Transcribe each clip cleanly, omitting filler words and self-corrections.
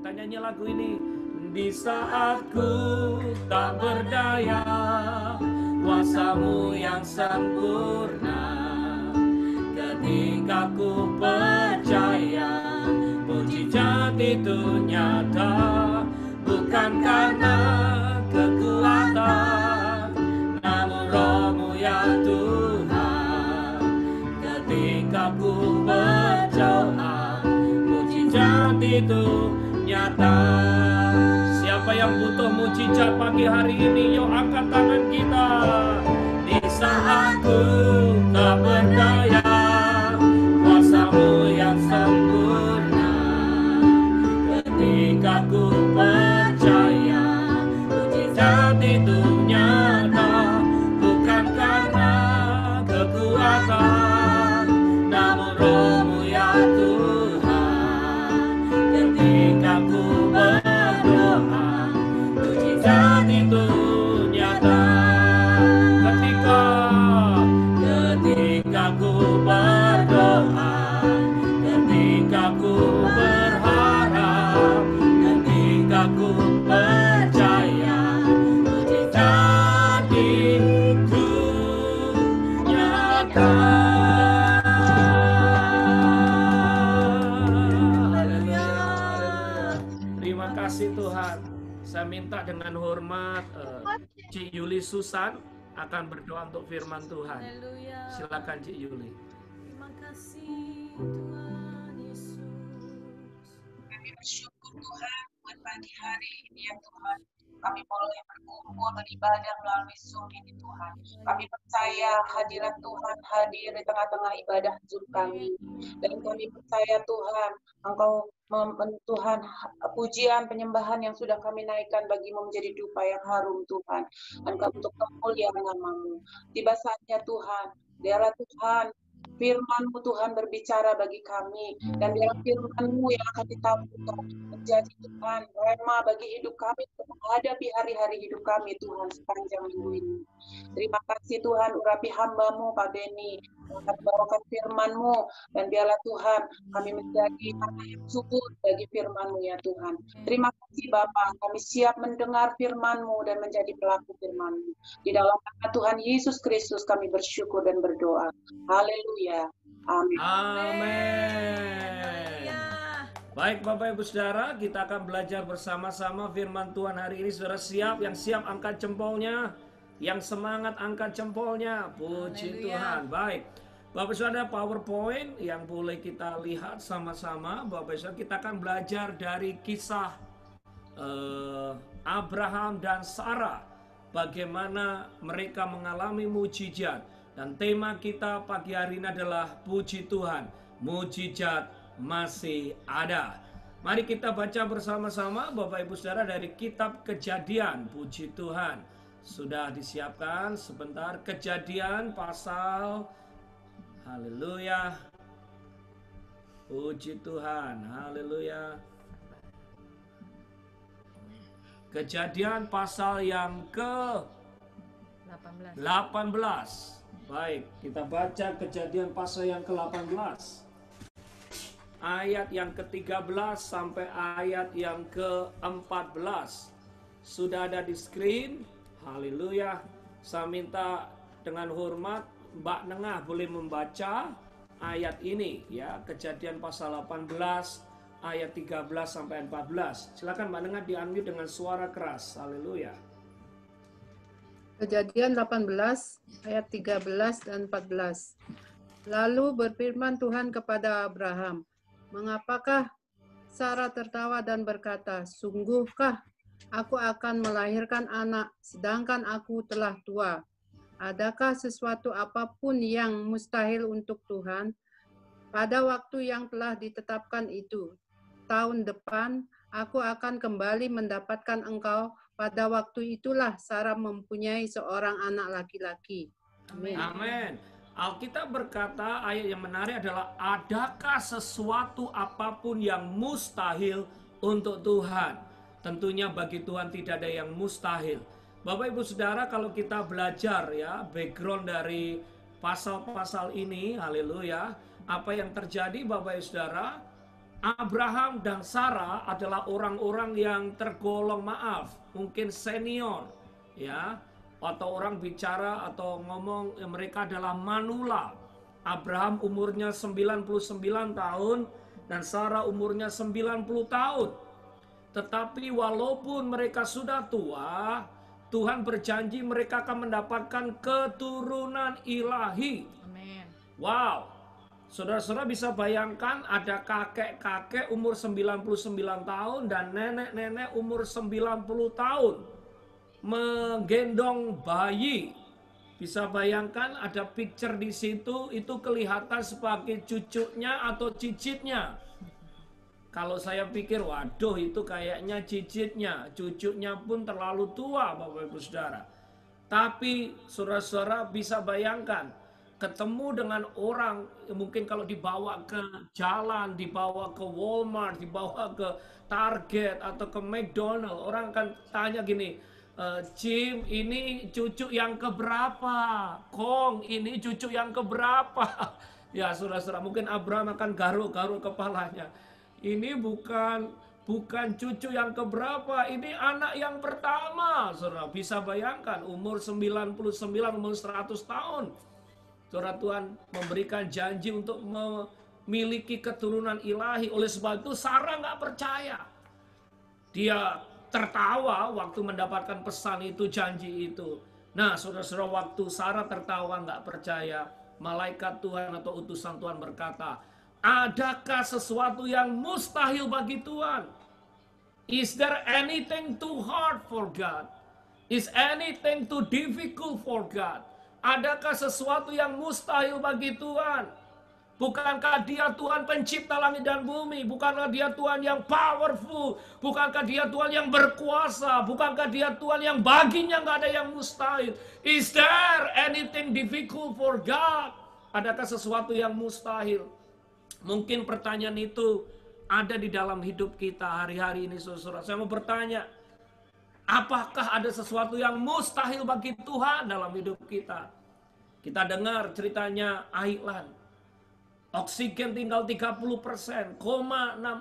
Kita nyanyi lagu ini. Di saat ku tak berdaya, kuasa-Mu yang sempurna. Ketika ku percaya, mujizat itu nyata, bukan karena kekuatan, namun Roh-Mu ya Tuhan. Ketika ku berdoa, mujizat itu nyata. Siapa yang butuh mujizat pagi hari ini? Yuk angkat tangan kita. Di saat ku tak berdaya, kuasa-Mu yang sempurna. Ketika ku percaya, mujizat itu nyata, bukan karena kekuatan, namun Roh-Mu ya Tuhan. Ketika ku berdoa, mujizat itu nyata. Ketika ku berdoa, ketika ku berharap, ketika ku percaya, mujizat itu nyata. Terima kasih Tuhan. Saya minta dengan hormat Cik Yuli Susan akan berdoa untuk firman Tuhan. Silakan Cik Yuli. Terima kasih Tuhan Yesus. Kami bersyukur Tuhan buat pagi hari ini ya Tuhan. Kami boleh berkumpul beribadah melalui Zoom ini Tuhan. Kami percaya hadirat Tuhan hadir di tengah-tengah ibadah Zoom kami. Dan kami percaya Tuhan, Engkau Tuhan, pujian penyembahan yang sudah kami naikkan bagimu menjadi dupa yang harum Tuhan. Engkau untuk kemuliaan nama-Mu. Tiba saatnya Tuhan, biarlah Tuhan firman-Mu Tuhan berbicara bagi kami, dan biarlah firman-Mu yang akan ditaburkan menjadi Tuhan rema bagi hidup kami untuk menghadapi hari-hari hidup kami Tuhan sepanjang minggu ini. Terima kasih Tuhan, urapi hamba-Mu Pak Beni, akan membawakan firman-Mu, dan biarlah Tuhan kami menjadi anak yang subur bagi firman-Mu ya Tuhan. Terima kasih Bapa, kami siap mendengar firman-Mu dan menjadi pelaku firman-Mu. Di dalam nama Tuhan Yesus Kristus kami bersyukur dan berdoa. Haleluya. Amin. Amin. Baik Bapak Ibu Saudara, kita akan belajar bersama-sama firman Tuhan hari ini. Saudara siap? Yang siap angkat jempolnya, yang semangat angkat jempolnya. Puji Tuhan. Baik Bapak Saudara, PowerPoint yang boleh kita lihat sama-sama. Bapak Saudara, kita akan belajar dari kisah Abraham dan Sarah, bagaimana mereka mengalami mujizat. Dan tema kita pagi hari ini adalah puji Tuhan, mujizat masih ada. Mari kita baca bersama-sama Bapak Ibu Saudara dari kitab Kejadian. Puji Tuhan. Sudah disiapkan sebentar. Kejadian pasal, haleluya. Puji Tuhan, haleluya. Kejadian pasal yang ke 18. Baik, kita baca Kejadian pasal yang ke-18. Ayat yang ke-13 sampai ayat yang ke-14. Sudah ada di screen. Haleluya. Saya minta dengan hormat Mbak Nengah boleh membaca ayat ini ya, Kejadian pasal 18 ayat 13 sampai 14. Silakan Mbak Nengah di-unmute dengan suara keras. Haleluya. Kejadian 18 ayat 13 dan 14. Lalu berfirman Tuhan kepada Abraham, "Mengapakah Sarah tertawa dan berkata, 'Sungguhkah aku akan melahirkan anak, sedangkan aku telah tua?' Adakah sesuatu apapun yang mustahil untuk Tuhan? Pada waktu yang telah ditetapkan itu, tahun depan aku akan kembali mendapatkan engkau. Pada waktu itulah Sarah mempunyai seorang anak laki-laki." Amin. Amin. Alkitab berkata, ayat yang menarik adalah, adakah sesuatu apapun yang mustahil untuk Tuhan? Tentunya bagi Tuhan tidak ada yang mustahil. Bapak Ibu Saudara, kalau kita belajar ya background dari pasal-pasal ini, haleluya, apa yang terjadi Bapak Ibu Saudara? Abraham dan Sarah adalah orang-orang yang tergolong mungkin senior, ya, atau orang bicara atau ngomong mereka adalah manula. Abraham umurnya 99 tahun dan Sarah umurnya 90 tahun. Tetapi walaupun mereka sudah tua, Tuhan berjanji mereka akan mendapatkan keturunan ilahi. Amin. Wow. Saudara-saudara bisa bayangkan ada kakek-kakek umur 99 tahun dan nenek-nenek umur 90 tahun menggendong bayi. Bisa bayangkan ada picture di situ, itu kelihatan sebagai cucunya atau cicitnya. Kalau saya pikir, waduh itu kayaknya cicitnya, cucunya pun terlalu tua Bapak Ibu Saudara. Tapi saudara-saudara bisa bayangkan, ketemu dengan orang, mungkin kalau dibawa ke jalan, dibawa ke Walmart, dibawa ke Target atau ke McDonald, orang akan tanya gini, Jim ini cucu yang keberapa? Kong ini cucu yang keberapa? Ya saudara-saudara, mungkin Abraham akan garuk-garuk kepalanya. Ini bukan cucu yang keberapa, ini anak yang pertama. Saudara bisa bayangkan umur 99, umur 100 tahun. Saudara, Tuhan memberikan janji untuk memiliki keturunan ilahi. Oleh sebab itu Sarah nggak percaya. Dia tertawa waktu mendapatkan pesan itu, janji itu. Nah saudara-saudara, waktu Sarah tertawa nggak percaya, malaikat Tuhan atau utusan Tuhan berkata, adakah sesuatu yang mustahil bagi Tuhan? Is there anything too hard for God? Is anything too difficult for God? Adakah sesuatu yang mustahil bagi Tuhan? Bukankah Dia Tuhan pencipta langit dan bumi? Bukankah Dia Tuhan yang powerful? Bukankah Dia Tuhan yang berkuasa? Bukankah Dia Tuhan yang baginya nggak ada yang mustahil? Is there anything difficult for God? Adakah sesuatu yang mustahil? Mungkin pertanyaan itu ada di dalam hidup kita hari-hari ini, saudara. Saya mau bertanya, apakah ada sesuatu yang mustahil bagi Tuhan dalam hidup kita? Kita dengar ceritanya Ailan. Oksigen tinggal 30%, 6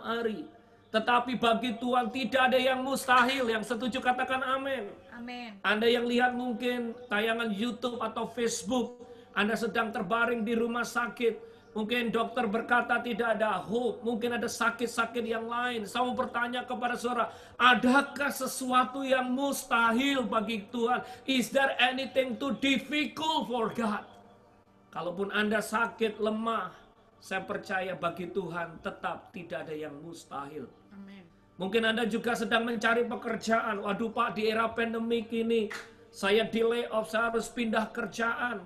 hari. Tetapi bagi Tuhan tidak ada yang mustahil. Yang setuju katakan amin. Amin. Anda yang lihat mungkin tayangan YouTube atau Facebook, Anda sedang terbaring di rumah sakit. Mungkin dokter berkata tidak ada hope, mungkin ada sakit-sakit yang lain. Saya mau bertanya kepada saudara, adakah sesuatu yang mustahil bagi Tuhan? Is there anything too difficult for God? Kalaupun Anda sakit, lemah, saya percaya bagi Tuhan tetap tidak ada yang mustahil. Amin. Mungkin Anda juga sedang mencari pekerjaan. Waduh Pak, di era pandemik ini saya di layoff, saya harus pindah kerjaan.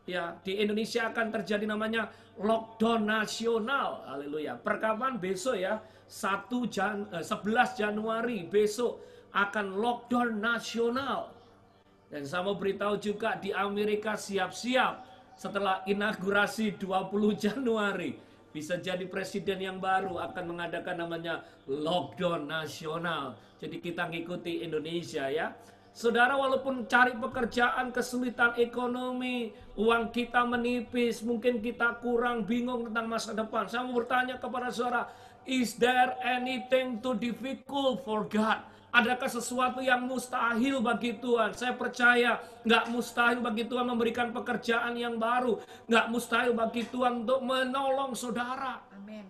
Ya, di Indonesia akan terjadi namanya lockdown nasional. Haleluya. Perkapan besok ya, 11 Januari besok akan lockdown nasional. Dan saya mau beritahu juga di Amerika siap-siap setelah inaugurasi 20 Januari. Bisa jadi presiden yang baru akan mengadakan namanya lockdown nasional. Jadi kita ngikuti Indonesia ya. Saudara, walaupun cari pekerjaan, kesulitan ekonomi, uang kita menipis, mungkin kita kurang bingung tentang masa depan. Saya mau bertanya kepada saudara, is there anything too difficult for God? Adakah sesuatu yang mustahil bagi Tuhan? Saya percaya nggak mustahil bagi Tuhan memberikan pekerjaan yang baru. Nggak mustahil bagi Tuhan untuk menolong saudara. Amin.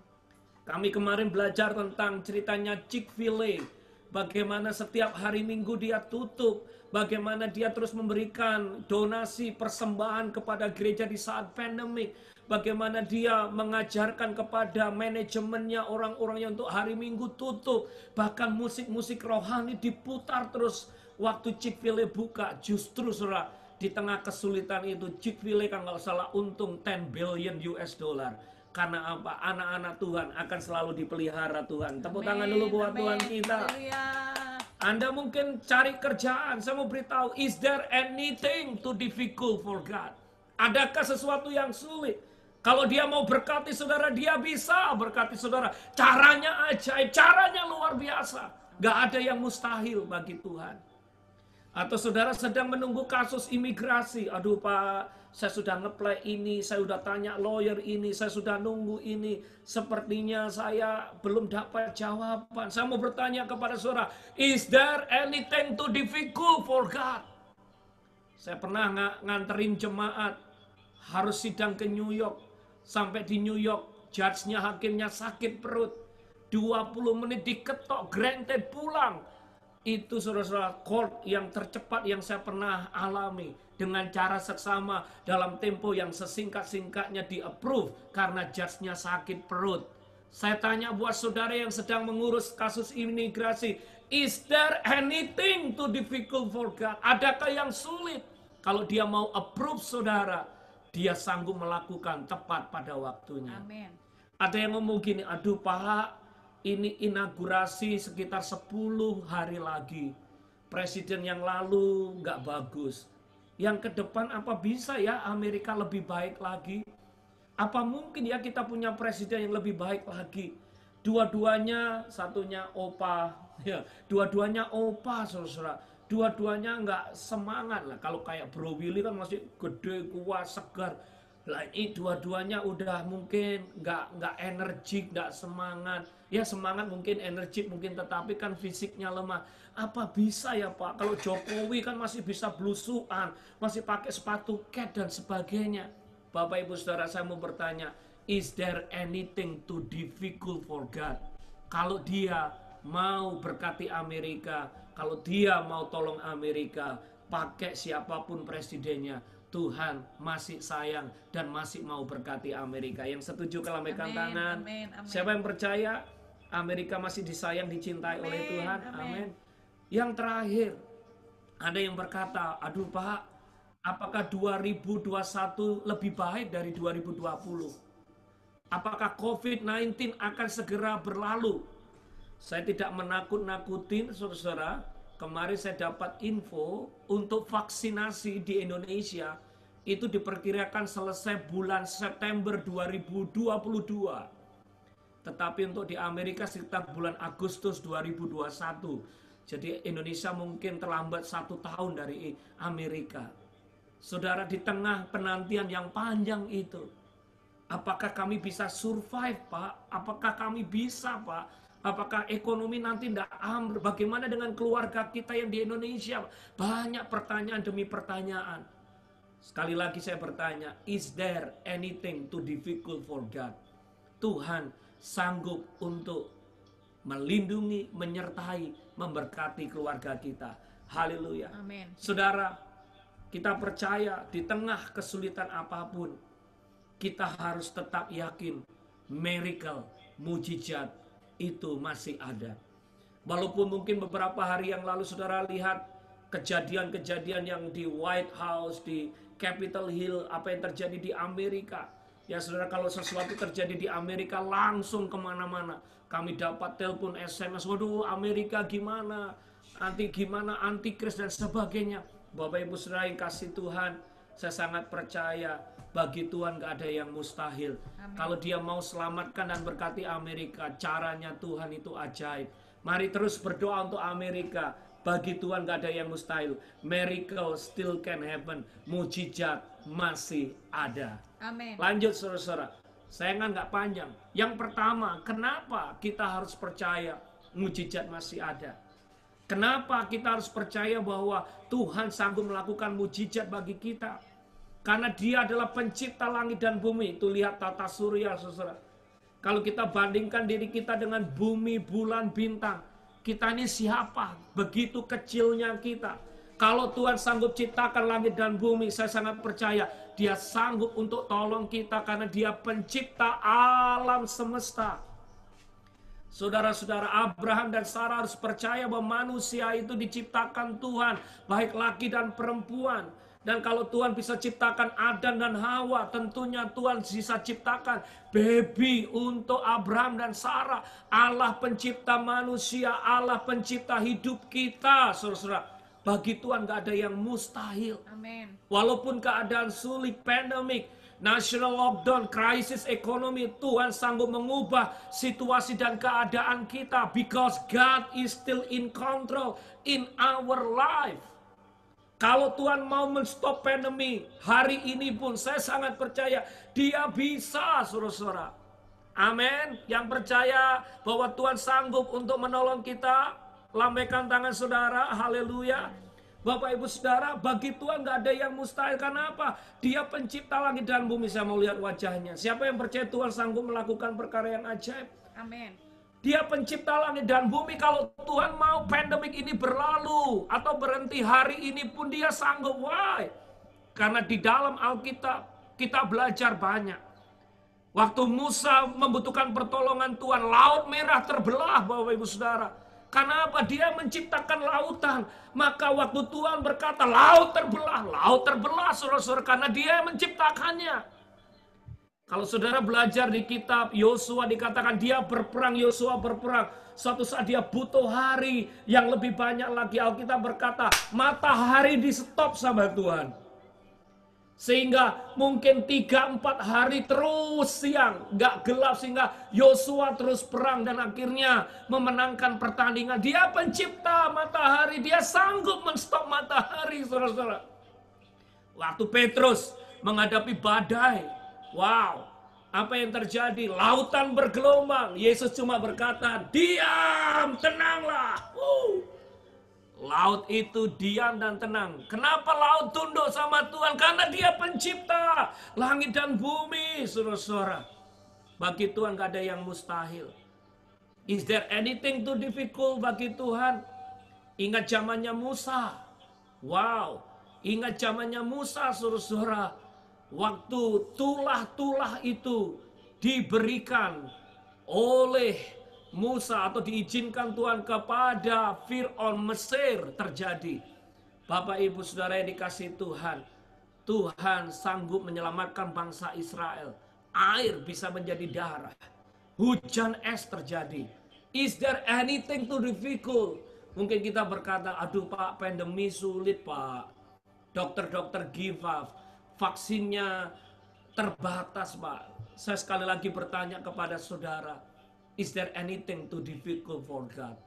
Kami kemarin belajar tentang ceritanya Chick-fil-A. Bagaimana setiap hari Minggu dia tutup. Bagaimana dia terus memberikan donasi persembahan kepada gereja di saat pandemik. Bagaimana dia mengajarkan kepada manajemennya orang-orangnya untuk hari Minggu tutup. Bahkan musik-musik rohani diputar terus waktu Chick-fil-A buka. Justru saudara, di tengah kesulitan itu Chick-fil-A kan nggak salah untung 10 billion US dollar. Karena apa? Anak-anak Tuhan akan selalu dipelihara Tuhan. Tepuk tangan dulu buat Tuhan kita. Anda mungkin cari kerjaan. Saya mau beritahu, is there anything too difficult for God? Adakah sesuatu yang sulit? Kalau dia mau berkati saudara, dia bisa berkati saudara. Caranya ajaib, caranya luar biasa. Gak ada yang mustahil bagi Tuhan. Atau saudara sedang menunggu kasus imigrasi. Aduh Pak, saya sudah ngeplay ini, saya sudah tanya lawyer ini, saya sudah nunggu ini. Sepertinya saya belum dapat jawaban. Saya mau bertanya kepada saudara, is there anything too difficult for God? Saya pernah nganterin jemaat, harus sidang ke New York. Sampai di New York, judge-nya, hakimnya sakit perut. 20 menit diketok, granted pulang. Itu saudara-saudara court yang tercepat yang saya pernah alami. Dengan cara seksama dalam tempo yang sesingkat-singkatnya di-approve karena judge-nya sakit perut. Saya tanya buat saudara yang sedang mengurus kasus imigrasi, is there anything too difficult for God? Adakah yang sulit? Kalau dia mau approve saudara, dia sanggup melakukan tepat pada waktunya. Amin. Ada yang ngomong gini, aduh Pak, ini inaugurasi sekitar 10 hari lagi. Presiden yang lalu nggak bagus. Yang ke depan apa bisa ya Amerika lebih baik lagi? Apa mungkin ya kita punya presiden yang lebih baik lagi? Dua-duanya, satunya opa, ya, dua-duanya opa, saudara. Dua-duanya nggak semangat lah. Kalau kayak Bro Willy kan masih gede, kuat, segar. Lah ini dua-duanya udah mungkin nggak energik, nggak semangat. Ya semangat mungkin, energik mungkin, tetapi kan fisiknya lemah. Apa bisa ya Pak? Kalau Jokowi kan masih bisa blusukan, masih pakai sepatu cat dan sebagainya. Bapak Ibu Saudara, saya mau bertanya, is there anything too difficult for God? Kalau dia mau berkati Amerika, kalau dia mau tolong Amerika, pakai siapapun presidennya, Tuhan masih sayang dan masih mau berkati Amerika. Yang setuju lambaikan tangan. Amin, amin. Siapa yang percaya Amerika masih disayang, dicintai oleh Tuhan? Amin. Yang terakhir, ada yang berkata, aduh Pak, apakah 2021 lebih baik dari 2020? Apakah COVID-19 akan segera berlalu? Saya tidak menakut-nakutin, saudara. Kemarin saya dapat info untuk vaksinasi di Indonesia itu diperkirakan selesai bulan September 2022. Tetapi untuk di Amerika sekitar bulan Agustus 2021. Jadi Indonesia mungkin terlambat 1 tahun dari Amerika. Saudara, di tengah penantian yang panjang itu, apakah kami bisa survive Pak? Apakah kami bisa Pak? Apakah ekonomi nanti tidak ambruk? Bagaimana dengan keluarga kita yang di Indonesia? Banyak pertanyaan demi pertanyaan. Sekali lagi saya bertanya, is there anything too difficult for God? Tuhan sanggup untuk melindungi, menyertai, memberkati keluarga kita. Haleluya. Amin. Saudara, kita percaya di tengah kesulitan apapun, kita harus tetap yakin miracle, mujizat itu masih ada. Walaupun mungkin beberapa hari yang lalu saudara lihat kejadian-kejadian yang di White House, di Capitol Hill, apa yang terjadi di Amerika. Ya saudara, kalau sesuatu terjadi di Amerika langsung kemana-mana. Kami dapat telepon, SMS, waduh Amerika gimana, antikris dan sebagainya. Bapak Ibu Saudara yang kasih Tuhan, saya sangat percaya bagi Tuhan gak ada yang mustahil. Amin. Kalau dia mau selamatkan dan berkati Amerika, caranya Tuhan itu ajaib. Mari terus berdoa untuk Amerika. Bagi Tuhan gak ada yang mustahil. Miracle still can happen. Mujizat masih ada. Amin. Lanjut saudara-saudara. Saya gak panjang. Yang pertama, kenapa kita harus percaya mujizat masih ada? Kenapa kita harus percaya bahwa Tuhan sanggup melakukan mujizat bagi kita? Karena dia adalah pencipta langit dan bumi. Itu lihat tata surya, saudara. Kalau kita bandingkan diri kita dengan bumi, bulan, bintang. Kita ini siapa? Begitu kecilnya kita. Kalau Tuhan sanggup ciptakan langit dan bumi, saya sangat percaya dia sanggup untuk tolong kita karena dia pencipta alam semesta. Saudara-saudara, Abraham dan Sarah harus percaya bahwa manusia itu diciptakan Tuhan, baik laki dan perempuan. Dan kalau Tuhan bisa ciptakan Adam dan Hawa, tentunya Tuhan bisa ciptakan baby untuk Abraham dan Sarah. Allah pencipta manusia, Allah pencipta hidup kita, saudara-saudara. Bagi Tuhan gak ada yang mustahil. Amin. Walaupun keadaan sulit, pandemik, national lockdown, krisis ekonomi, Tuhan sanggup mengubah situasi dan keadaan kita. Because God is still in control in our life. Kalau Tuhan mau menstop pandemi, hari ini pun saya sangat percaya Dia bisa, saudara-saudara. Amin. Yang percaya bahwa Tuhan sanggup untuk menolong kita, lambaikan tangan saudara. Haleluya. Bapak ibu saudara, bagi Tuhan gak ada yang mustahil. Karena apa? Dia pencipta langit dan bumi. Saya mau lihat wajahnya. Siapa yang percaya Tuhan sanggup melakukan perkara yang ajaib? Amin. Dia pencipta langit dan bumi. Kalau Tuhan mau pandemik ini berlalu atau berhenti hari ini pun Dia sanggup. Why? Karena di dalam Alkitab kita belajar banyak. Waktu Musa membutuhkan pertolongan Tuhan, Laut Merah terbelah, Bapak Ibu Saudara. Karena apa? Dia menciptakan lautan. Maka waktu Tuhan berkata, laut terbelah, saudara-saudara, karena Dia yang menciptakannya. Kalau saudara belajar di kitab Yosua dikatakan dia berperang, Yosua berperang. Suatu saat dia butuh hari yang lebih banyak lagi. Alkitab berkata matahari di stop sama Tuhan. Sehingga mungkin 3-4 hari terus siang, gak gelap, sehingga Yosua terus perang dan akhirnya memenangkan pertandingan. Dia pencipta matahari, dia sanggup menstop matahari, saudara-saudara. Waktu Petrus menghadapi badai, wow, apa yang terjadi? Lautan bergelombang. Yesus cuma berkata, diam, tenanglah. Laut itu diam dan tenang. Kenapa laut tunduk sama Tuhan? Karena Dia pencipta langit dan bumi, saudara-saudara. Bagi Tuhan gak ada yang mustahil. Is there anything too difficult bagi Tuhan? Ingat zamannya Musa. Wow, ingat zamannya Musa, saudara-saudara. Waktu tulah-tulah itu diberikan oleh Musa atau diizinkan Tuhan kepada Fir'aun Mesir terjadi. Bapak ibu saudara yang dikasihi Tuhan, Tuhan sanggup menyelamatkan bangsa Israel. Air bisa menjadi darah. Hujan es terjadi. Is there anything too difficult? Mungkin kita berkata, aduh Pak, pandemi sulit Pak. Dokter-dokter give up. Vaksinnya terbatas Pak. Saya sekali lagi bertanya kepada saudara, is there anything too difficult for God?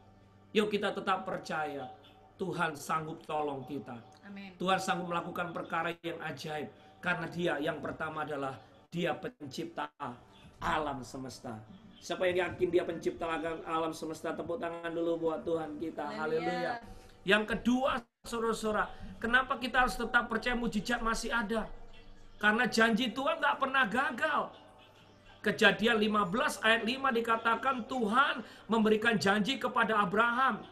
Yuk kita tetap percaya Tuhan sanggup tolong kita. Amin. Tuhan sanggup melakukan perkara yang ajaib. Karena Dia yang pertama adalah Dia pencipta alam semesta. Siapa yang yakin Dia pencipta alam semesta? Tepuk tangan dulu buat Tuhan kita. Haleluya. Yang kedua, saudara-saudara, kenapa kita harus tetap percaya mujizat masih ada? Karena janji Tuhan gak pernah gagal. Kejadian 15 ayat 5 dikatakan Tuhan memberikan janji kepada Abraham.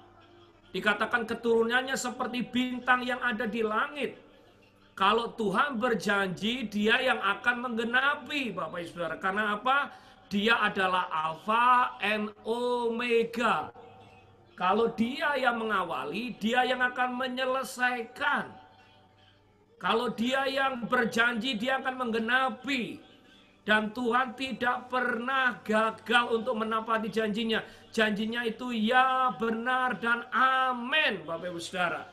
Dikatakan keturunannya seperti bintang yang ada di langit. Kalau Tuhan berjanji, Dia yang akan menggenapi, Bapak Ibu Saudara. Karena apa? Dia adalah Alfa and Omega. Kalau Dia yang mengawali, Dia yang akan menyelesaikan. Kalau Dia yang berjanji, Dia akan menggenapi. Dan Tuhan tidak pernah gagal untuk menepati janjinya. Janjinya itu ya, benar, dan amin, Bapak Ibu Saudara.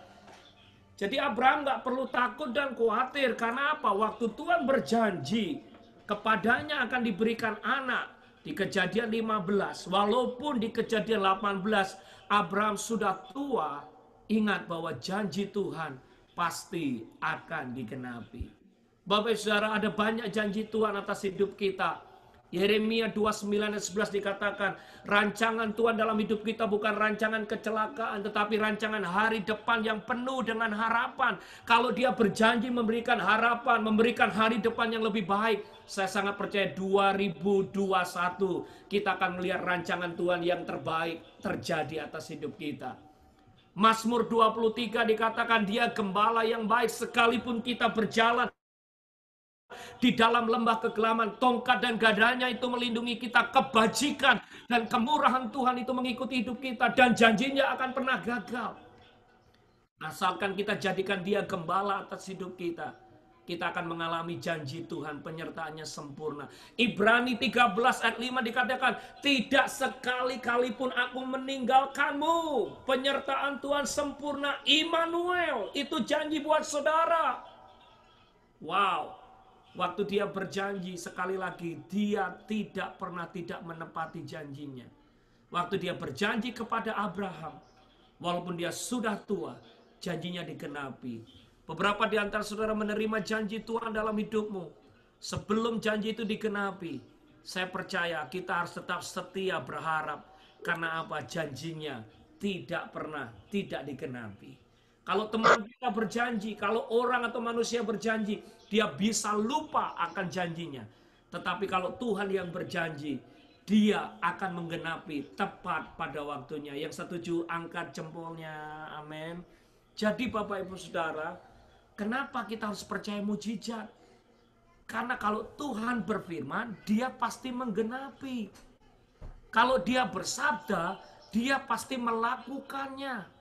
Jadi Abraham gak perlu takut dan khawatir. Karena apa? Waktu Tuhan berjanji, kepadanya akan diberikan anak. Di Kejadian 15, walaupun di Kejadian 18, Abraham sudah tua, ingat bahwa janji Tuhan pasti akan digenapi. Bapak Ibu Saudara, ada banyak janji Tuhan atas hidup kita. Yeremia 29 ayat 11 dikatakan, rancangan Tuhan dalam hidup kita bukan rancangan kecelakaan, tetapi rancangan hari depan yang penuh dengan harapan. Kalau Dia berjanji memberikan harapan, memberikan hari depan yang lebih baik, saya sangat percaya 2021 kita akan melihat rancangan Tuhan yang terbaik terjadi atas hidup kita. Mazmur 23 dikatakan Dia gembala yang baik, sekalipun kita berjalan di dalam lembah kegelaman, tongkat dan gadanya itu melindungi kita. Kebajikan dan kemurahan Tuhan itu mengikuti hidup kita, dan janjinya akan pernah gagal. Asalkan kita jadikan Dia gembala atas hidup kita, kita akan mengalami janji Tuhan, penyertaannya sempurna. Ibrani 13 ayat 5 dikatakan, tidak sekali-kali pun aku meninggalkanmu. Penyertaan Tuhan sempurna, Immanuel, itu janji buat saudara. Wow. Waktu Dia berjanji, sekali lagi, Dia tidak pernah tidak menepati janjinya. Waktu Dia berjanji kepada Abraham, walaupun dia sudah tua, janjinya digenapi. Beberapa di antara saudara menerima janji Tuhan dalam hidupmu. Sebelum janji itu digenapi, saya percaya kita harus tetap setia berharap. Karena apa? Janjinya tidak pernah tidak digenapi. Kalau teman kita berjanji, kalau orang atau manusia berjanji, dia bisa lupa akan janjinya. Tetapi kalau Tuhan yang berjanji, dia akan menggenapi tepat pada waktunya. Yang setuju angkat jempolnya, amin. Jadi Bapak Ibu Saudara, kenapa kita harus percaya mujizat? Karena kalau Tuhan berfirman, dia pasti menggenapi. Kalau dia bersabda, dia pasti melakukannya.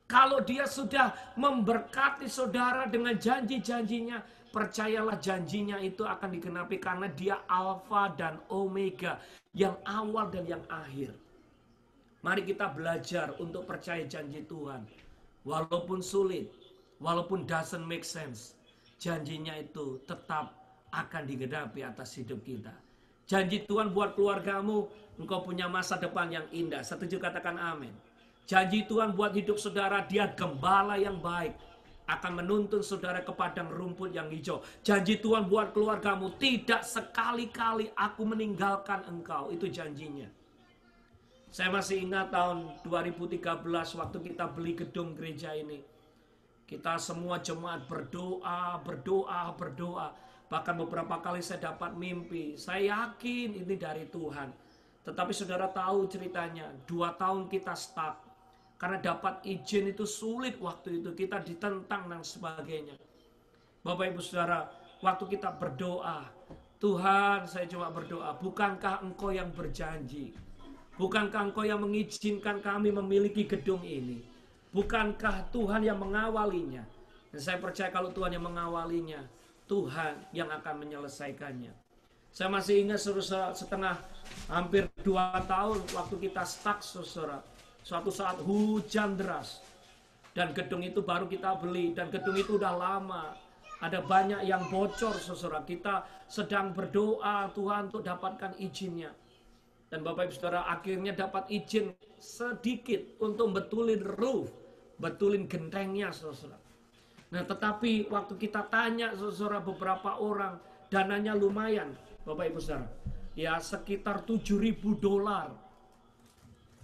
Kalau dia sudah memberkati saudara dengan janji-janjinya, percayalah janjinya itu akan digenapi karena dia Alfa dan Omega, yang awal dan yang akhir. Mari kita belajar untuk percaya janji Tuhan. Walaupun sulit, walaupun doesn't make sense, janjinya itu tetap akan digenapi atas hidup kita. Janji Tuhan buat keluargamu, engkau punya masa depan yang indah. Setuju, katakan amin. Janji Tuhan buat hidup saudara, dia gembala yang baik, akan menuntun saudara ke padang rumput yang hijau. Janji Tuhan buat keluargamu, tidak sekali-kali aku meninggalkan engkau. Itu janjinya. Saya masih ingat tahun 2013 waktu kita beli gedung gereja ini. Kita semua jemaat berdoa. Bahkan beberapa kali saya dapat mimpi. Saya yakin ini dari Tuhan. Tetapi saudara tahu ceritanya, 2 tahun kita stuck. Karena dapat izin itu sulit waktu itu. Kita ditentang dan sebagainya. Bapak Ibu Saudara, waktu kita berdoa, Tuhan, saya cuma berdoa, bukankah engkau yang berjanji? Bukankah engkau yang mengizinkan kami memiliki gedung ini? Bukankah Tuhan yang mengawalinya? Dan saya percaya kalau Tuhan yang mengawalinya, Tuhan yang akan menyelesaikannya. Saya masih ingat saudara, setengah hampir 2 tahun waktu kita stuck saudara. Suatu saat hujan deras. Dan gedung itu baru kita beli. Dan gedung itu udah lama. Ada banyak yang bocor saudara. Kita sedang berdoa Tuhan untuk dapatkan izinnya. Dan Bapak Ibu Saudara akhirnya dapat izin sedikit untuk betulin roof. Betulin gentengnya saudara. Nah tetapi waktu kita tanya saudara beberapa orang. Dananya lumayan Bapak Ibu Saudara. Ya sekitar $7.000.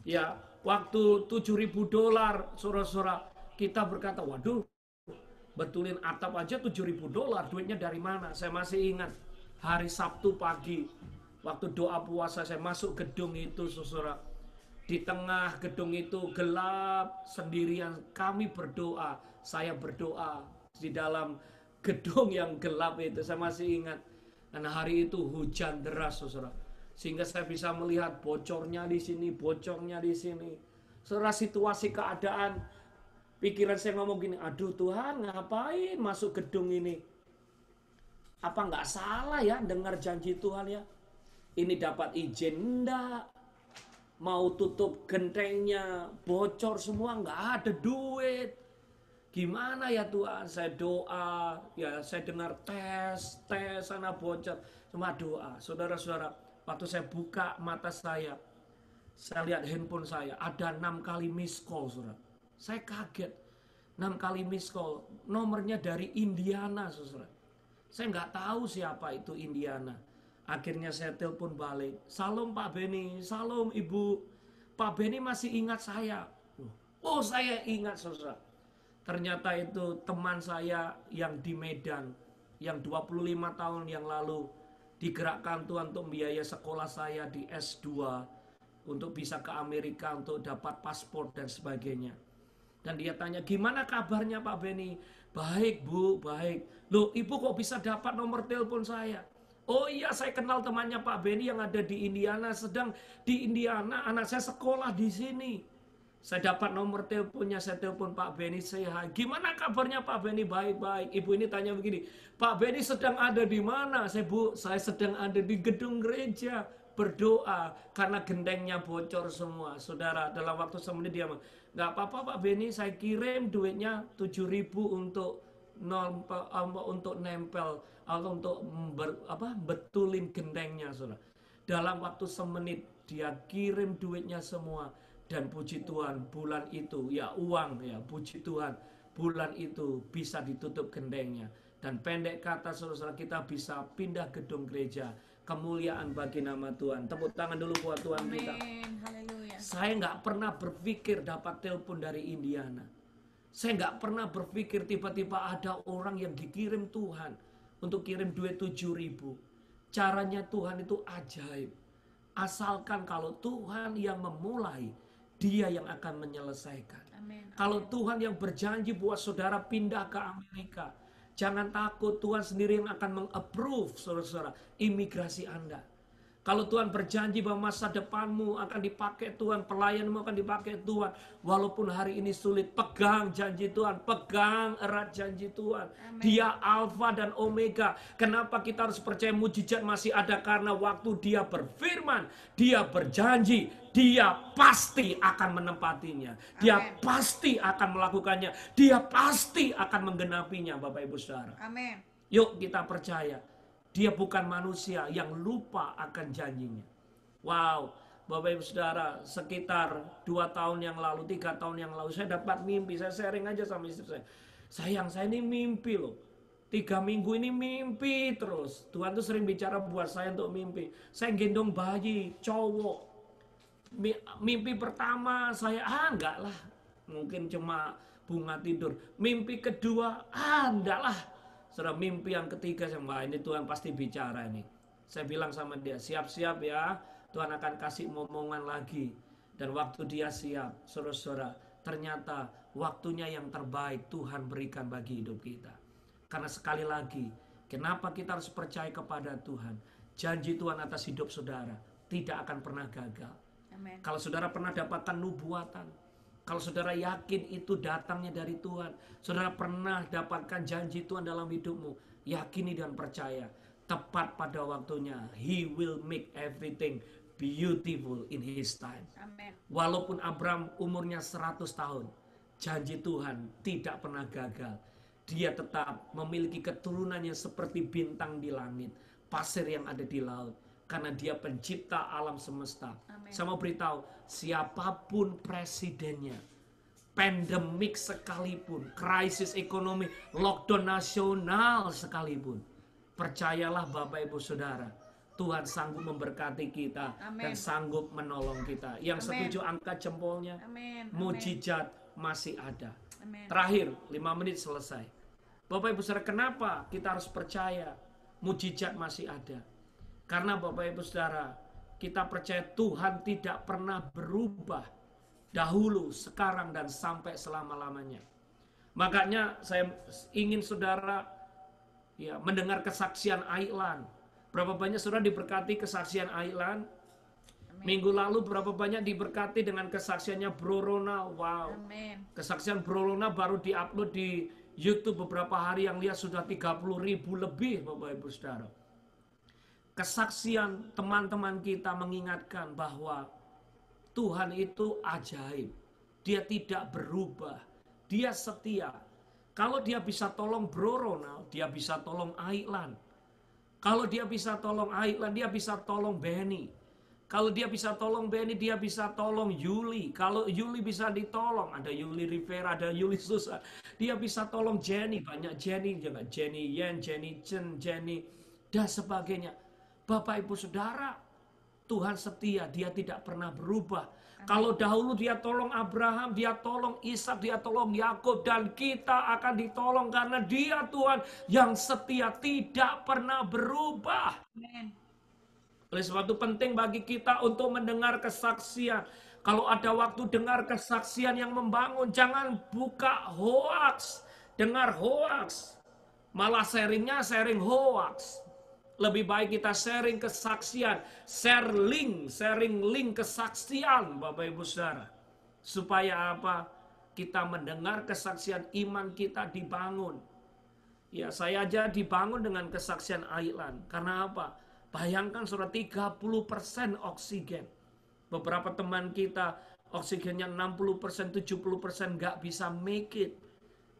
Ya waktu $7.000 saudara-saudara kita berkata, waduh betulin atap aja $7.000, duitnya dari mana? Saya masih ingat hari Sabtu pagi waktu doa puasa saya masuk gedung itu saudara. Di tengah gedung itu gelap sendirian, kami berdoa, saya berdoa di dalam gedung yang gelap itu. Saya masih ingat. Dan hari itu hujan deras saudara. Sehingga saya bisa melihat bocornya di sini, bocornya di sini. Saudara, situasi keadaan, pikiran saya ngomong gini, aduh Tuhan ngapain masuk gedung ini? Apa nggak salah ya dengar janji Tuhan ya? Ini dapat izin enggak? Mau tutup gentengnya, bocor semua, nggak ada duit. Gimana ya Tuhan? Saya doa, ya saya dengar tes sana bocor. Cuma doa, saudara-saudara. Waktu saya buka mata saya lihat handphone saya, ada 6 kali miss call, saudara. Saya kaget, 6 kali miss call, nomornya dari Indiana, saudara. Saya nggak tahu siapa itu Indiana. Akhirnya saya telepon balik, salam Pak Beni, salam Ibu. Pak Beni masih ingat saya. Oh saya ingat, saudara. Ternyata itu teman saya yang di Medan, yang 25 tahun yang lalu, digerakkan Tuhan untuk biaya sekolah saya di S2 untuk bisa ke Amerika untuk dapat paspor dan sebagainya. Dan dia tanya, gimana kabarnya Pak Beni? Baik Bu, baik. Loh Ibu kok bisa dapat nomor telepon saya? Oh iya, saya kenal temannya Pak Beni yang ada di Indiana. Sedang di Indiana anak saya sekolah di sini. Saya dapat nomor teleponnya, saya telepon Pak Beni, saya, gimana kabarnya Pak Beni? Baik-baik. Ibu ini tanya begini, Pak Beni sedang ada di mana? Saya sedang ada di gedung gereja berdoa karena gentengnya bocor semua. Saudara, dalam waktu semenit dia, nggak apa-apa Pak Beni, saya kirim duitnya 7.000 untuk nempel atau untuk betulin gentengnya, saudara. Dalam waktu semenit dia kirim duitnya semua. Dan puji Tuhan bulan itu ya uang ya puji Tuhan bulan itu bisa ditutup gendengnya. Dan pendek kata saudara, kita bisa pindah gedung gereja. Kemuliaan bagi nama Tuhan. Tepuk tangan dulu buat Tuhan kita. Amin. Haleluya. Saya nggak pernah berpikir dapat telepon dari Indiana. Saya nggak pernah berpikir tiba-tiba ada orang yang dikirim Tuhan untuk kirim duit 7.000. Caranya Tuhan itu ajaib. Asalkan kalau Tuhan yang memulai, Dia yang akan menyelesaikan. Amin. Kalau Tuhan yang berjanji buat saudara pindah ke Amerika, jangan takut, Tuhan sendiri yang akan meng-approve saudara-saudara imigrasi Anda. Kalau Tuhan berjanji bahwa masa depanmu akan dipakai Tuhan, pelayanmu akan dipakai Tuhan, walaupun hari ini sulit, pegang janji Tuhan, pegang erat janji Tuhan. Amen. Dia Alfa dan Omega. Kenapa kita harus percaya mujizat masih ada? Karena waktu Dia berfirman, Dia berjanji, Dia pasti akan menempatinya. Dia Amen. pasti akan melakukannya. Dia pasti akan menggenapinya, Bapak Ibu Saudara. Amin. Yuk kita percaya. Dia bukan manusia yang lupa akan janjinya. Wow, Bapak Ibu Saudara, sekitar 2 tahun yang lalu, 3 tahun yang lalu, saya dapat mimpi. Saya sharing aja sama istri saya. Sayang, saya ini mimpi loh. 3 minggu ini mimpi terus. Tuhan tuh sering bicara buat saya untuk mimpi. Saya gendong bayi, cowok. Mimpi pertama saya, enggak lah. Mungkin cuma bunga tidur. Mimpi kedua, enggak lah. Saudara, mimpi yang ketiga, wah ini Tuhan pasti bicara ini. Saya bilang sama dia, siap-siap ya, Tuhan akan kasih momongan lagi. Dan waktu dia siap, saudara-saudara, ternyata waktunya yang terbaik Tuhan berikan bagi hidup kita. Karena sekali lagi, kenapa kita harus percaya kepada Tuhan? Janji Tuhan atas hidup saudara tidak akan pernah gagal. Amen. Kalau saudara pernah dapatkan nubuatan, kalau saudara yakin itu datangnya dari Tuhan, saudara pernah dapatkan janji Tuhan dalam hidupmu, yakini dan percaya, tepat pada waktunya, He will make everything beautiful in His time. Amen. Walaupun Abraham umurnya 100 tahun, janji Tuhan tidak pernah gagal. Dia tetap memiliki keturunannya seperti bintang di langit, pasir yang ada di laut. Karena Dia pencipta alam semesta. Amen. Saya mau beritahu, siapapun presidennya, pandemik sekalipun, krisis ekonomi, lockdown nasional sekalipun, percayalah Bapak Ibu Saudara, Tuhan sanggup memberkati kita. Amen. Dan sanggup menolong kita. Yang Amen. setuju angkat jempolnya. Amen. Mujizat masih ada. Amen. Terakhir, 5 menit selesai. Bapak Ibu Saudara, kenapa kita harus percaya mujizat masih ada? Karena Bapak Ibu Saudara, kita percaya Tuhan tidak pernah berubah dahulu, sekarang, dan sampai selama-lamanya. Makanya saya ingin saudara ya mendengar kesaksian Aislan. Berapa banyak saudara diberkati kesaksian Aislan? Minggu lalu berapa banyak diberkati dengan kesaksiannya Bro Ronald? Wow. Amen. Kesaksian Bro Ronald baru diupload di YouTube beberapa hari yang lihat sudah 30.000 lebih, Bapak Ibu Saudara. Kesaksian teman-teman kita mengingatkan bahwa Tuhan itu ajaib. Dia tidak berubah. Dia setia. Kalau Dia bisa tolong Bro Ronald, Dia bisa tolong Aislan. Kalau Dia bisa tolong Aislan, Dia bisa tolong Benny. Kalau Dia bisa tolong Benny, Dia bisa tolong Yuli. Kalau Yuli bisa ditolong, ada Yuli Rivera, ada Yuli Susan. Dia bisa tolong Jenny, banyak Jenny, jangan Jenny Yen, Jenny Chen, Jenny dan sebagainya. Bapak Ibu Saudara, Tuhan setia, Dia tidak pernah berubah. Kalau dahulu Dia tolong Abraham, Dia tolong Ishak, Dia tolong Yakub, dan kita akan ditolong karena Dia Tuhan yang setia, tidak pernah berubah. Amen. Oleh sebab itu penting bagi kita untuk mendengar kesaksian. Kalau ada waktu dengar kesaksian yang membangun, jangan buka hoaks, dengar hoaks. Malah sharingnya sharing hoaks. Lebih baik kita sharing kesaksian, sharing link kesaksian, Bapak Ibu Saudara. Supaya apa? Kita mendengar kesaksian, iman kita dibangun. Ya, saya aja dibangun dengan kesaksian Aislan. Karena apa? Bayangkan saudara, 30% oksigen. Beberapa teman kita oksigennya 60%, 70% nggak bisa make it.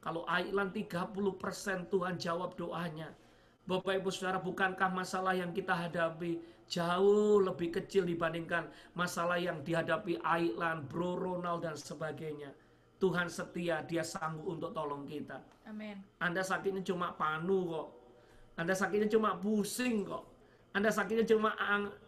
Kalau Aislan 30% Tuhan jawab doanya. Bapak Ibu Saudara, bukankah masalah yang kita hadapi jauh lebih kecil dibandingkan masalah yang dihadapi Aislan, Bro Ronald, dan sebagainya. Tuhan setia, dia sanggup untuk tolong kita. Amin. Anda sakitnya cuma panu kok. Anda sakitnya cuma pusing kok. Anda sakitnya cuma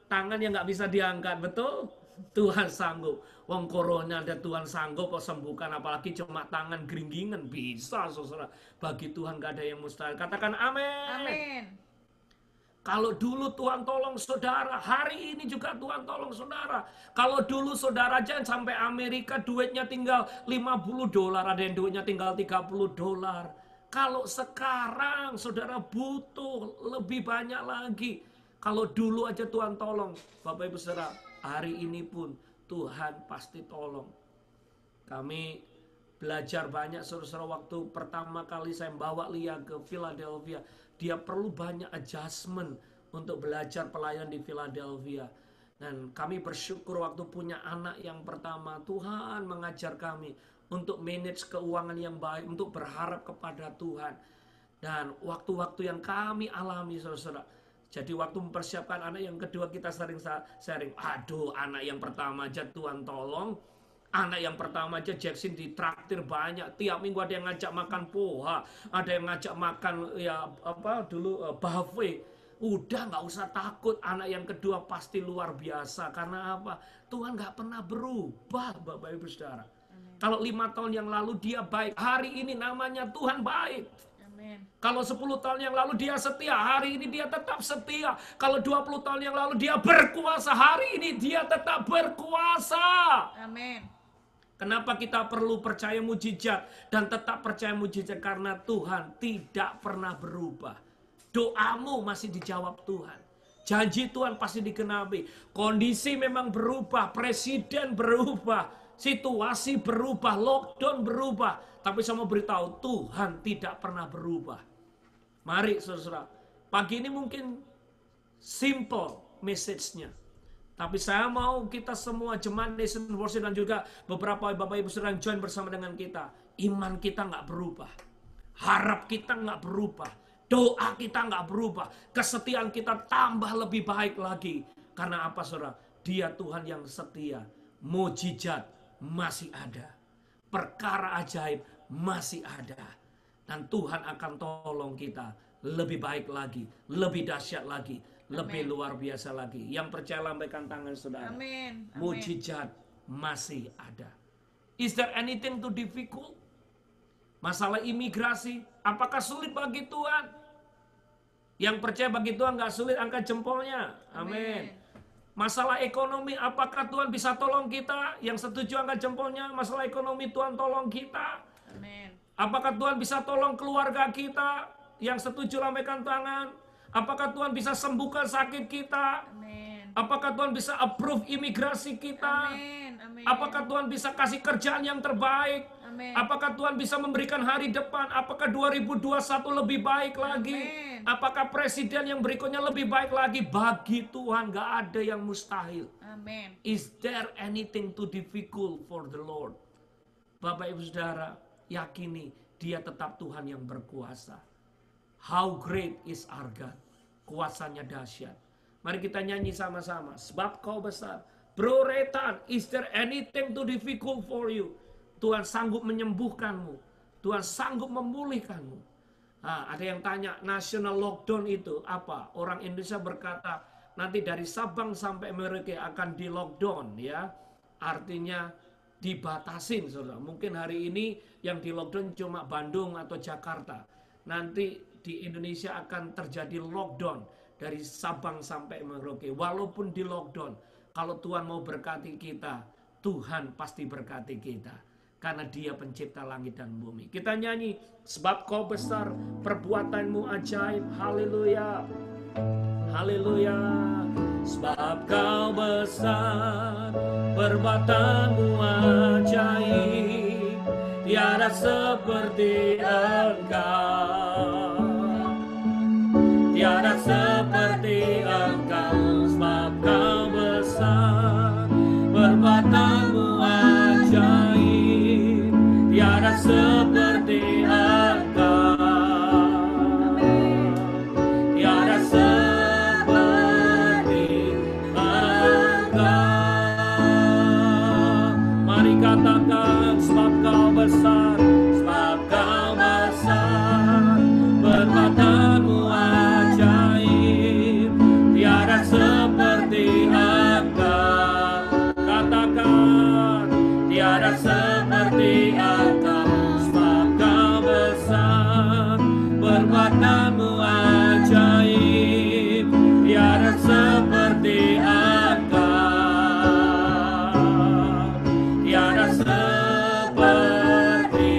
tangan yang nggak bisa diangkat, betul? Tuhan sanggup. Wong corona ada Tuhan sanggup kok sembuhkan, apalagi cuma tangan geringgingan bisa, saudara. Bagi Tuhan gak ada yang mustahil. Katakan amin. Amin. Kalau dulu Tuhan tolong saudara, hari ini juga Tuhan tolong saudara. Kalau dulu saudara aja sampai Amerika duitnya tinggal $50, ada yang duitnya tinggal $30. Kalau sekarang saudara butuh lebih banyak lagi. Kalau dulu aja Tuhan tolong, Bapak Ibu Saudara, hari ini pun Tuhan pasti tolong. Kami belajar banyak saudara, waktu pertama kali saya bawa Lia ke Philadelphia. Dia perlu banyak adjustment untuk belajar pelayan di Philadelphia. Dan kami bersyukur waktu punya anak yang pertama, Tuhan mengajar kami untuk manage keuangan yang baik, untuk berharap kepada Tuhan. Dan waktu-waktu yang kami alami saudara, jadi waktu mempersiapkan anak yang kedua kita sering sharing, aduh anak yang pertama aja Tuhan tolong. Anak yang pertama aja Jackson ditraktir banyak. Tiap minggu ada yang ngajak makan poha, ada yang ngajak makan buffet. Udah nggak usah takut, anak yang kedua pasti luar biasa. Karena apa? Tuhan nggak pernah berubah, Bapak Ibu Saudara. Kalau 5 tahun yang lalu dia baik, hari ini namanya Tuhan baik. Amin. Kalau 10 tahun yang lalu dia setia, hari ini dia tetap setia. Kalau 20 tahun yang lalu dia berkuasa, hari ini dia tetap berkuasa. Amin. Kenapa kita perlu percaya mujizat dan tetap percaya mujizat? Karena Tuhan tidak pernah berubah. Doamu masih dijawab Tuhan. Janji Tuhan pasti dikenapi. Kondisi memang berubah, presiden berubah, situasi berubah, lockdown berubah. Tapi saya mau beritahu, Tuhan tidak pernah berubah. Mari saudara, pagi ini mungkin simple message-nya. Tapi saya mau kita semua jemaat Nation Worship dan juga beberapa Bapak Ibu Saudara yang join bersama dengan kita. Iman kita nggak berubah. Harap kita nggak berubah. Doa kita nggak berubah. Kesetiaan kita tambah lebih baik lagi. Karena apa saudara? Dia Tuhan yang setia. Mujizat masih ada. Perkara ajaib masih ada. Dan Tuhan akan tolong kita lebih baik lagi. Lebih dahsyat lagi. Lebih luar biasa lagi. Yang percaya lambaikan tangan saudara. Amin. Mujizat masih ada. Is there anything too difficult? Masalah imigrasi, apakah sulit bagi Tuhan? Yang percaya bagi Tuhan nggak sulit, angkat jempolnya. Amin. Masalah ekonomi, apakah Tuhan bisa tolong kita? Yang setuju angkat jempolnya. Masalah ekonomi, Tuhan tolong kita. Amin. Apakah Tuhan bisa tolong keluarga kita? Yang setuju lambaikan tangan. Apakah Tuhan bisa sembuhkan sakit kita? Amin. Apakah Tuhan bisa approve imigrasi kita? Amin. Amin. Apakah Tuhan bisa kasih kerjaan yang terbaik? Amin. Apakah Tuhan bisa memberikan hari depan? Apakah 2021 lebih baik lagi? Amin. Apakah presiden yang berikutnya lebih baik lagi? Bagi Tuhan gak ada yang mustahil. Amin. Is there anything too difficult for the Lord? Bapak Ibu Saudara, yakini dia tetap Tuhan yang berkuasa. How great is our God. Kuasanya dahsyat. Mari kita nyanyi sama-sama. Sebab kau besar. Bro Retan, is there anything too difficult for you? Tuhan sanggup menyembuhkanmu. Tuhan sanggup memulihkanmu. Ada yang tanya, national lockdown itu apa? Orang Indonesia berkata, nanti dari Sabang sampai Merauke akan di lockdown ya. Artinya dibatasin saudara. Mungkin hari ini yang di lockdown cuma Bandung atau Jakarta. Nanti di Indonesia akan terjadi lockdown dari Sabang sampai Merauke. Walaupun di lockdown, kalau Tuhan mau berkati kita, Tuhan pasti berkati kita. Karena dia pencipta langit dan bumi. Kita nyanyi, sebab kau besar, perbuatanmu ajaib. Haleluya. Haleluya. Sebab kau besar, perbuatanmu ajaib. Tiada seperti Engkau. Tiada seperti Engkau. Sebab kau besar, perbuatanmu ajaib. Tiada seperti Engkau. Tiada seperti Engkau. Mari katakan, sebab kau besar, sebab kau besar. Perbuatanmu ajaib, tiada seperti Engkau. Katakan, tiada seperti Engkau, sebab kau besar. Perbuatanmu ajaib, tiada seperti Engkau, tiada seperti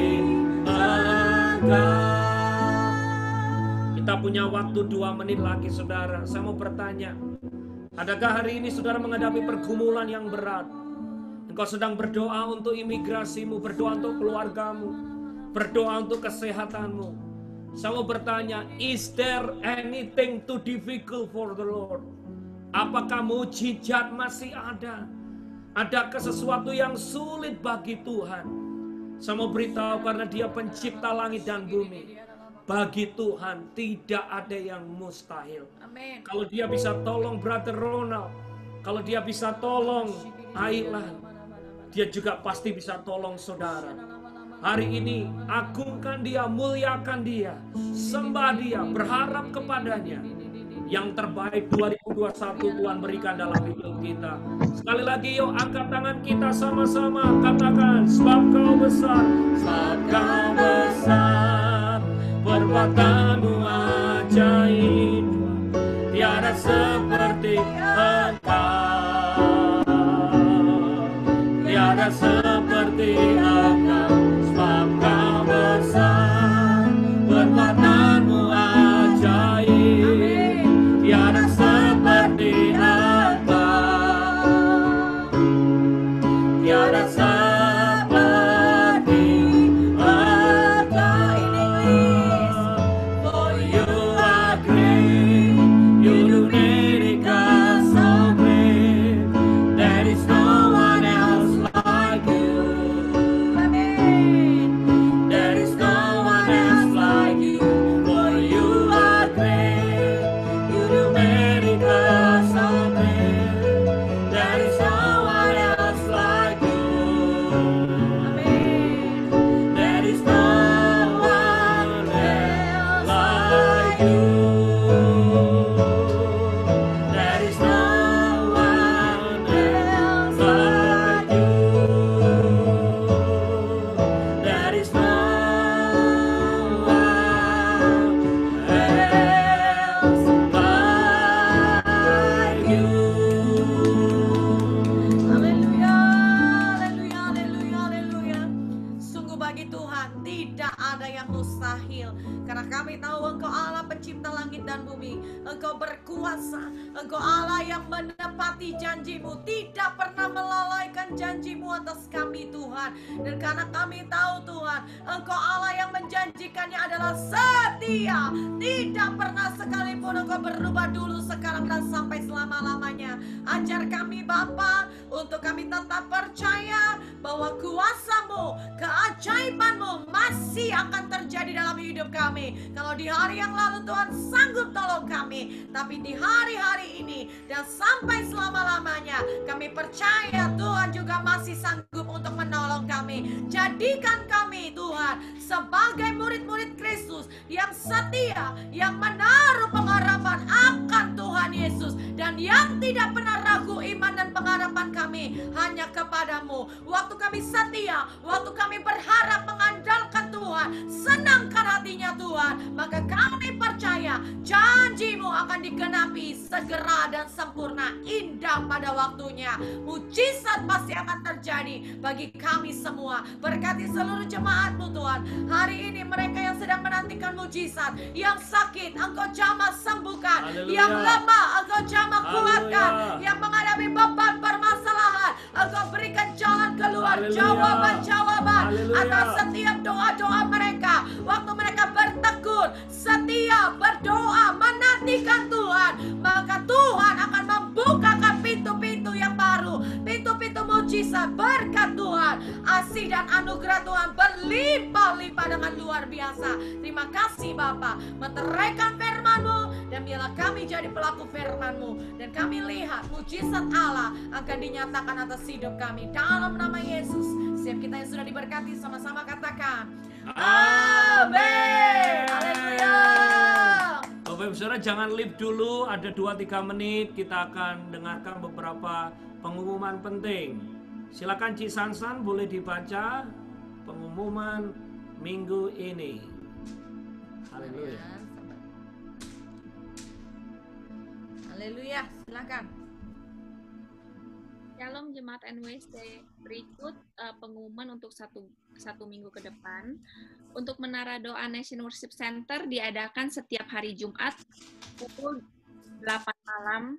Engkau. Kita punya waktu 2 menit lagi, saudara. Saya mau bertanya, adakah hari ini saudara menghadapi pergumulan yang berat? Engkau sedang berdoa untuk imigrasimu, berdoa untuk keluargamu, berdoa untuk kesehatanmu. Saya mau bertanya, is there anything too difficult for the Lord? Apakah mujizat masih ada? Adakah sesuatu yang sulit bagi Tuhan? Saya mau beritahu, karena Dia pencipta langit dan bumi, bagi Tuhan tidak ada yang mustahil. Amin. Kalau Dia bisa tolong Brother Ronald, kalau Dia bisa tolong Ailan, Dia juga pasti bisa tolong saudara. Hari ini agungkan Dia, muliakan Dia, sembah Dia, berharap kepadanya. Yang terbaik 2021 Tuhan berikan dalam hidup kita. Sekali lagi yuk angkat tangan kita sama-sama, katakan, sebab kau besar, sebab kau besar. Perbuatanmu ajaib, tiada seperti Engkau, tiada seperti Engkau, sebab kau besar. Perbuatanmu ajaib, tiada seperti Engkau, tiada seperti Engkau. For you are great, you do miracles so great. There is no one else like you. There is no one else like you. For you are great, you do miracles so great. There is no one else like you. There is no one else like you. There is no one else like you. There is no one else like you. Haleluya, haleluya, haleluya, haleluya. Sungguh bagi Tuhan tidak ada yang mustahil. Karena kami tahu Engkau Allah pencipta langit dan bumi. Engkau berkuasa. Engkau Allah yang menepati janjimu. Tidak pernah melalaikan janjimu atas kami Tuhan. Dan karena kami tahu Tuhan, Engkau Allah yang menjanjikannya adalah setia. Tidak pernah sekalipun Engkau berubah dulu, sekarang dan sampai selama-lamanya. Ajar kami Bapa untuk kami tetap percaya bahwa kuasa-Mu, keajaiban-Mu masih akan terjadi dalam hidup kami. Kalau di hari yang lalu Tuhan sanggup tolong kami, tapi di hari-hari ini dan sampai selama-lamanya kami percaya Tuhan juga masih sanggup untuk menolong kami. Jadikan kami Tuhan sebagai murid-murid Kristus yang setia, yang menaruh pengharapan akan Tuhan Yesus, dan yang tidak pernah ragu iman dan pengharapan kami hanya kepadamu. Waktu kami setia, waktu kami berharap mengandalkan Tuhan, senangkan hatinya Tuhan, maka kami percaya janji-Mu akan digenapi segera dan sempurna, indah pada waktunya. Mujizat pasti akan terjadi bagi kami semua. Berkati seluruh jemaat-Mu Tuhan. Hari ini mereka yang sedang menantikan mujizat, yang sakit Engkau jamah sembuhkan, Haleluya. yang lemah Engkau jamah kuatkan, Haleluya. yang menghadapi beban permasalahan Engkau berikan jalan keluar, Haleluya. jawaban-jawaban Haleluya. atas setiap doa-doa mereka. Waktu mereka bertekun, setia, berdoa, menantikan Tuhan, maka Tuhan akan membukakan pintu-pintu yang baru, pintu-pintu mujizat, berkat Tuhan, asih dan anugerah Tuhan berlimpah-limpah dengan luar biasa. Terima kasih Bapa, meteraikan firman-Mu, dan biarlah kami jadi pelaku firman-Mu, dan kami lihat mujizat Allah akan dinyatakan atas hidup kami dalam nama Yesus. Setiap kita yang sudah diberkati sama-sama kata katakan Amin. Haleluya. Bapak Ibu Saudara, jangan leave dulu, ada 2-3 menit kita akan dengarkan beberapa pengumuman penting. Silakan Cik Sansan, boleh dibaca pengumuman minggu ini. Haleluya. Haleluya, silakan. Shalom Jemaat NWC, berikut pengumuman untuk satu minggu ke depan. Untuk Menara Doa Nation Worship Center diadakan setiap hari Jumat pukul 8 malam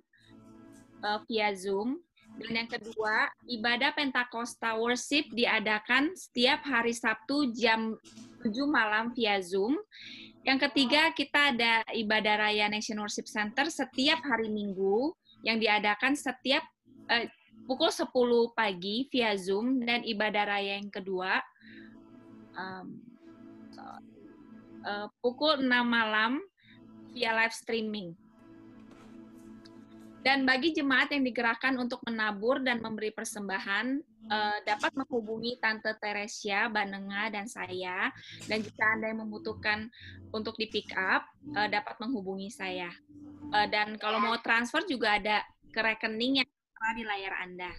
via Zoom. Dan yang kedua, ibadah Pentakosta Worship diadakan setiap hari Sabtu jam 7 malam via Zoom. Yang ketiga, kita ada ibadah raya Nation Worship Center setiap hari Minggu yang diadakan setiap pukul 10 pagi via Zoom, dan ibadah raya yang kedua pukul 6 malam via live streaming. Dan bagi jemaat yang digerakkan untuk menabur dan memberi persembahan, dapat menghubungi Tante Teresia Banenga dan saya. Dan jika Anda yang membutuhkan untuk di pick up, dapat menghubungi saya. Dan kalau mau transfer juga ada ke rekening yang ada di layar Anda.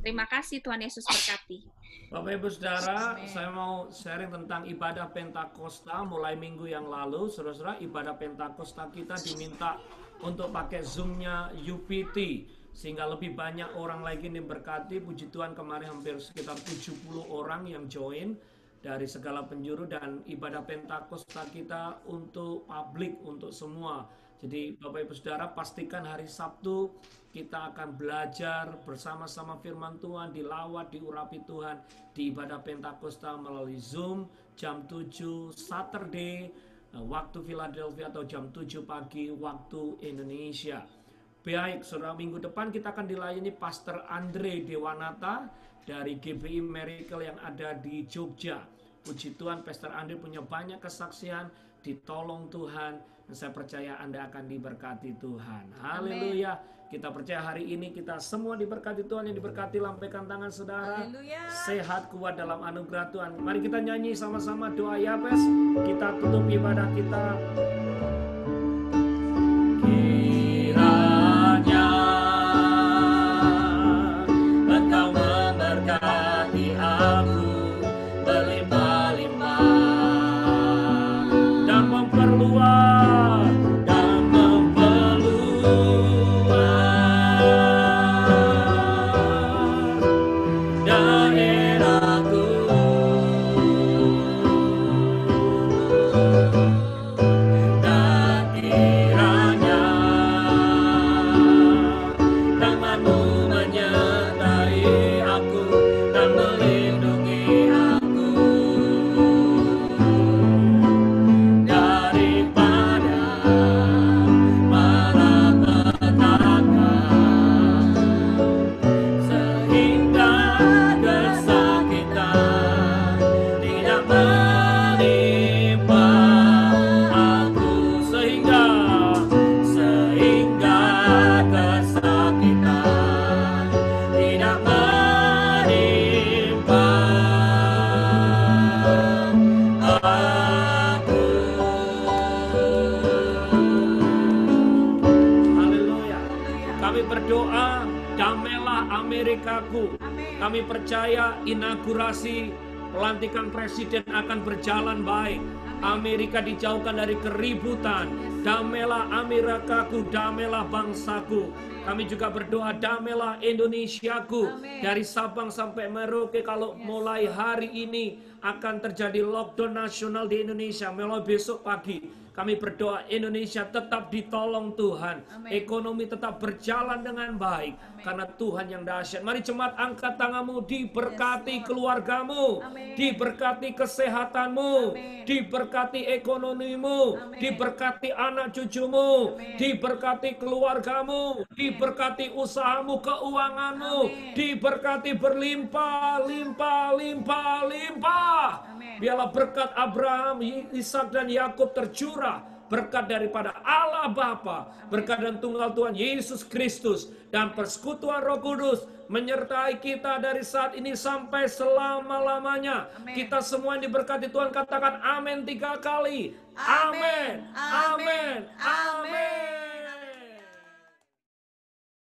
Terima kasih, Tuhan Yesus berkati. Bapak Ibu Saudara, saya mau sharing tentang ibadah Pentakosta mulai minggu yang lalu. Saudara-saudara, ibadah Pentakosta kita diminta untuk pakai Zoom-nya UPT, sehingga lebih banyak orang lagi diberkati. Puji Tuhan, kemarin hampir sekitar 70 orang yang join dari segala penjuru, dan ibadah Pentakosta kita untuk publik, untuk semua. Jadi Bapak Ibu Saudara, pastikan hari Sabtu kita akan belajar bersama-sama firman Tuhan, dilawat, diurapi Tuhan di ibadah Pentakosta melalui Zoom jam 7 Saturday waktu Philadelphia, atau jam 7 pagi waktu Indonesia. Baik, saudara, minggu depan kita akan dilayani Pastor Andre Dewanata dari GBI Miracle yang ada di Jogja. Puji Tuhan, Pastor Andre punya banyak kesaksian, ditolong Tuhan, dan saya percaya Anda akan diberkati Tuhan. Haleluya. Kita percaya hari ini kita semua diberkati Tuhan. Yang diberkati, lambaikan tangan saudara. Haleluya. Sehat, kuat dalam anugerah Tuhan. Mari kita nyanyi sama-sama doa Yabes. Kita tutup ibadah kita. Kiranya Engkau memberkati aku berlimpah-limpah dan memperluas kami percaya inaugurasi pelantikan presiden akan berjalan baik. Amerika dijauhkan dari keributan. Damailah Amerikaku, damailah bangsaku. Kami juga berdoa, damailah Indonesiaku. Dari Sabang sampai Merauke, kalau mulai hari ini akan terjadi lockdown nasional di Indonesia, mulai besok pagi. Kami berdoa Indonesia tetap ditolong Tuhan. Ekonomi tetap berjalan dengan baik. Karena Tuhan yang dahsyat. Mari jemaat, angkat tanganmu, diberkati keluargamu. Diberkati kesehatanmu. Diberkati ekonomimu. Diberkati anak cucumu. Diberkati keluargamu. Diberkati usahamu, keuanganmu. Diberkati berlimpah, limpah, limpah, limpah. Biarlah berkat Abraham, Ishak dan Yakub tercurah berkat daripada Allah Bapa, berkat dan tunggal Tuhan Yesus Kristus, dan persekutuan Roh Kudus menyertai kita dari saat ini sampai selama-lamanya. Amin. Kita semua yang diberkati Tuhan, katakan amin 3 kali. Amin, amin, amin.